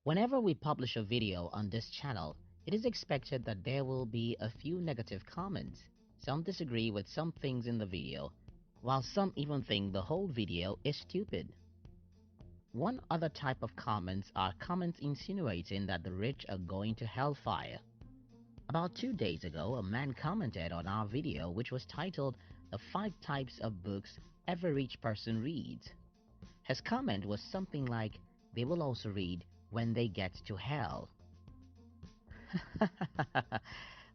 Whenever we publish a video on this channel, it is expected that there will be a few negative comments. Some disagree with some things in the video, while some even think the whole video is stupid. One other type of comments are comments insinuating that the rich are going to hellfire. About 2 days ago, a man commented on our video which was titled "The 5 Types of Books Every Rich Person Reads." His comment was something like, "They will also read when they get to hell."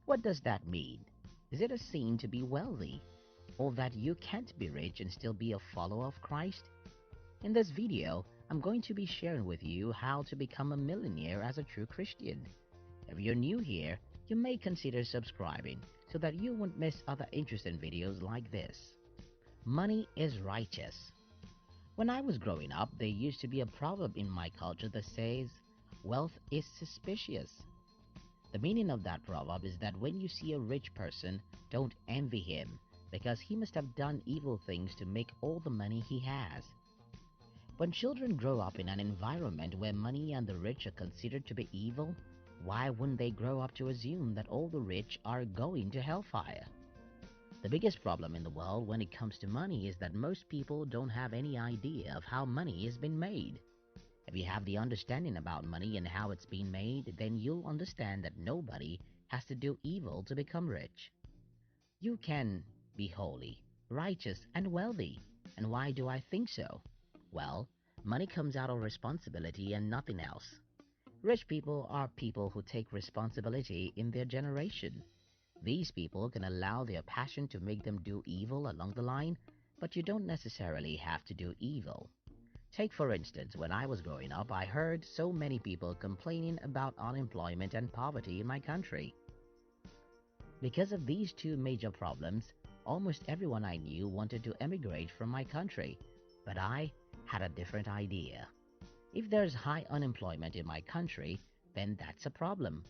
What does that mean? Is it a sin to be wealthy? Or that you can't be rich and still be a follower of Christ? In this video, I'm going to be sharing with you how to become a millionaire as a true Christian. If you're new here, you may consider subscribing so that you won't miss other interesting videos like this. Money is righteous. When I was growing up, there used to be a proverb in my culture that says, "Wealth is suspicious." The meaning of that proverb is that when you see a rich person, don't envy him because he must have done evil things to make all the money he has. When children grow up in an environment where money and the rich are considered to be evil, why wouldn't they grow up to assume that all the rich are going to hellfire? The biggest problem in the world when it comes to money is that most people don't have any idea of how money is being made. If you have the understanding about money and how it's being made, then you'll understand that nobody has to do evil to become rich. You can be holy, righteous, and wealthy. And why do I think so? Well, money comes out of responsibility and nothing else. Rich people are people who take responsibility in their generation. These people can allow their passion to make them do evil along the line, but you don't necessarily have to do evil. Take for instance, when I was growing up, I heard so many people complaining about unemployment and poverty in my country. Because of these two major problems, almost everyone I knew wanted to emigrate from my country, but I had a different idea. If there's high unemployment in my country, then that's a problem.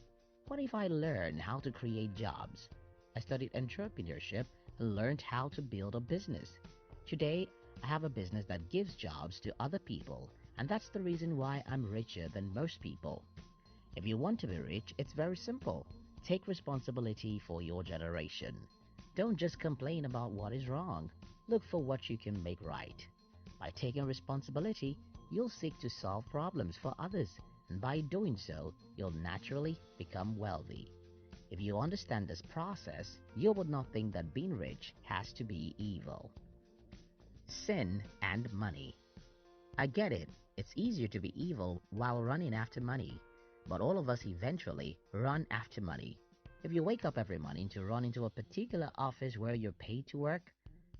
What if I learn how to create jobs? I studied entrepreneurship and learned how to build a business. Today, I have a business that gives jobs to other people, and that's the reason why I'm richer than most people. If you want to be rich, it's very simple. Take responsibility for your generation. Don't just complain about what is wrong. Look for what you can make right. By taking responsibility, you'll seek to solve problems for others, and by doing so, you'll naturally become wealthy. If you understand this process, you would not think that being rich has to be evil. Sin and money. I get it, it's easier to be evil while running after money, but all of us eventually run after money. If you wake up every morning to run into a particular office where you're paid to work,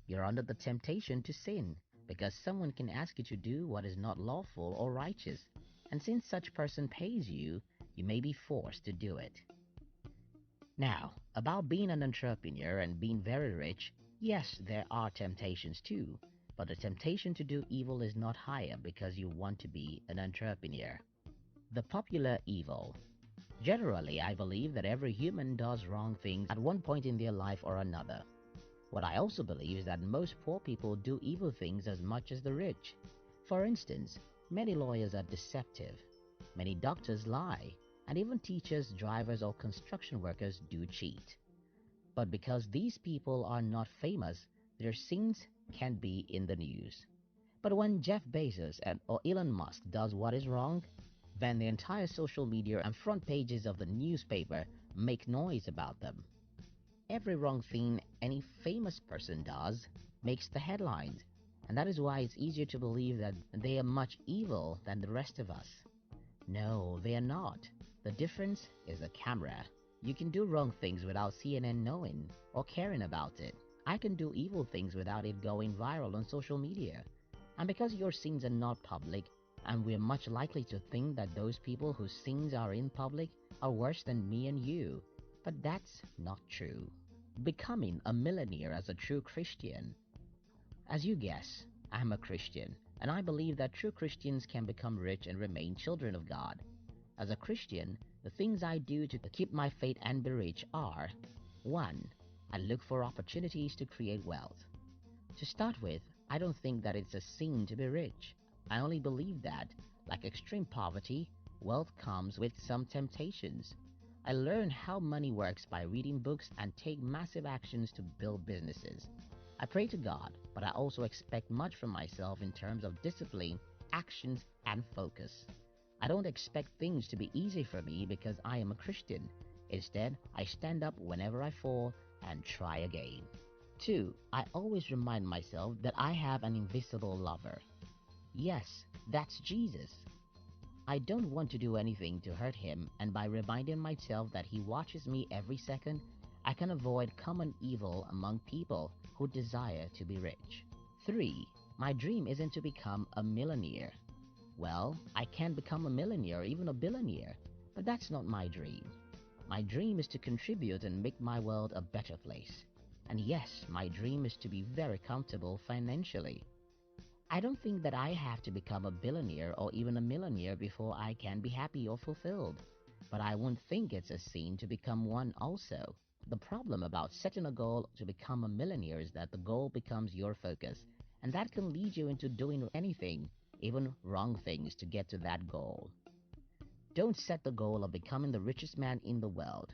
you're under the temptation to sin, because someone can ask you to do what is not lawful or righteous, and since such person pays you, you may be forced to do it. Now, about being an entrepreneur and being very rich, yes, there are temptations too, but the temptation to do evil is not higher because you want to be an entrepreneur. The popular evil. Generally, I believe that every human does wrong things at one point in their life or another. What I also believe is that most poor people do evil things as much as the rich. For instance, many lawyers are deceptive, many doctors lie, and even teachers, drivers, or construction workers do cheat. But because these people are not famous, their sins can't be in the news. But when Jeff Bezos or Elon Musk does what is wrong, then the entire social media and front pages of the newspaper make noise about them. Every wrong thing any famous person does makes the headlines, and that is why it's easier to believe that they are much evil than the rest of us. No, they are not. The difference is the camera. You can do wrong things without CNN knowing or caring about it. I can do evil things without it going viral on social media. And because your sins are not public, and we're much likely to think that those people whose sins are in public are worse than me and you. But that's not true. Becoming a millionaire as a true Christian. As you guess, I'm a Christian, and I believe that true Christians can become rich and remain children of God. As a Christian, the things I do to keep my faith and be rich are: 1. I look for opportunities to create wealth. To start with, I don't think that it's a sin to be rich. I only believe that, like extreme poverty, wealth comes with some temptations. I learned how money works by reading books and take massive actions to build businesses. I pray to God, but I also expect much from myself in terms of discipline, actions, and focus. I don't expect things to be easy for me because I am a Christian. Instead, I stand up whenever I fall and try again. 2. I always remind myself that I have an invisible lover. Yes, that's Jesus. I don't want to do anything to hurt him, and by reminding myself that he watches me every second, I can avoid common evil among people who desire to be rich. 3. My dream isn't to become a millionaire. Well, I can become a millionaire or even a billionaire, but that's not my dream. My dream is to contribute and make my world a better place. And yes, my dream is to be very comfortable financially. I don't think that I have to become a billionaire or even a millionaire before I can be happy or fulfilled. But I won't think it's a sin to become one also. The problem about setting a goal to become a millionaire is that the goal becomes your focus, and that can lead you into doing anything, even wrong things, to get to that goal. Don't set the goal of becoming the richest man in the world.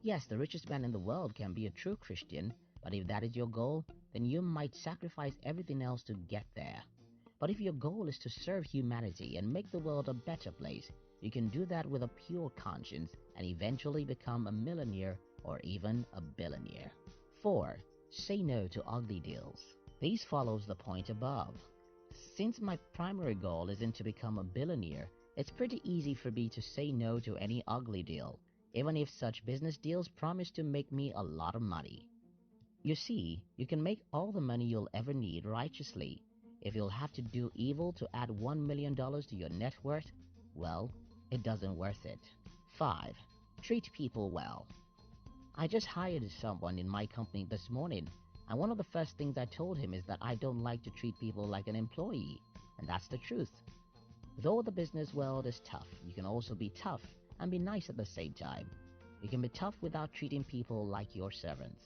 Yes, the richest man in the world can be a true Christian, but if that is your goal, then you might sacrifice everything else to get there. But if your goal is to serve humanity and make the world a better place, you can do that with a pure conscience and eventually become a millionaire or even a billionaire. 4. Say no to ugly deals. This follows the point above. Since my primary goal isn't to become a billionaire, it's pretty easy for me to say no to any ugly deal, even if such business deals promise to make me a lot of money. You see, you can make all the money you'll ever need righteously. If you'll have to do evil to add $1 million to your net worth, well, it doesn't worth it. 5. Treat people well. I just hired someone in my company this morning, and one of the first things I told him is that I don't like to treat people like an employee, and that's the truth. Though the business world is tough, you can also be tough and be nice at the same time. You can be tough without treating people like your servants.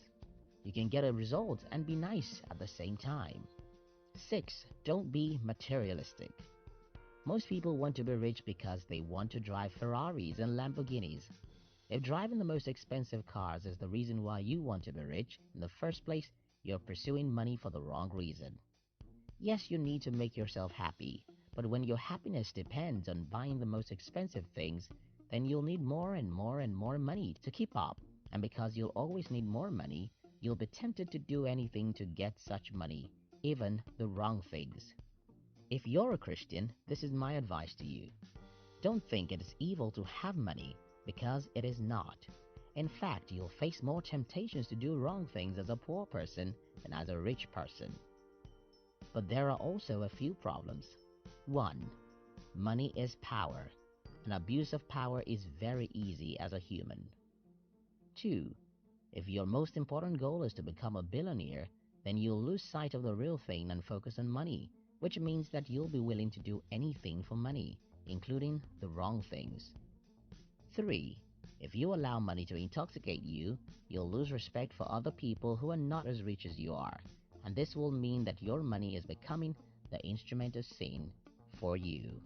You can get a result and be nice at the same time. 6. Don't be materialistic. Most people want to be rich because they want to drive Ferraris and Lamborghinis. If driving the most expensive cars is the reason why you want to be rich in the first place, you're pursuing money for the wrong reason. Yes, you need to make yourself happy, but when your happiness depends on buying the most expensive things, then you'll need more and more and more money to keep up. And because you'll always need more money, you'll be tempted to do anything to get such money, even the wrong things. If you're a Christian, this is my advice to you. Don't think it is evil to have money, because it is not. In fact, you'll face more temptations to do wrong things as a poor person than as a rich person. But there are also a few problems. 1. Money is power. An abuse of power is very easy as a human. 2. If your most important goal is to become a billionaire, then you'll lose sight of the real thing and focus on money, which means that you'll be willing to do anything for money, including the wrong things. 3. If you allow money to intoxicate you, you'll lose respect for other people who are not as rich as you are, and this will mean that your money is becoming the instrument of sin for you.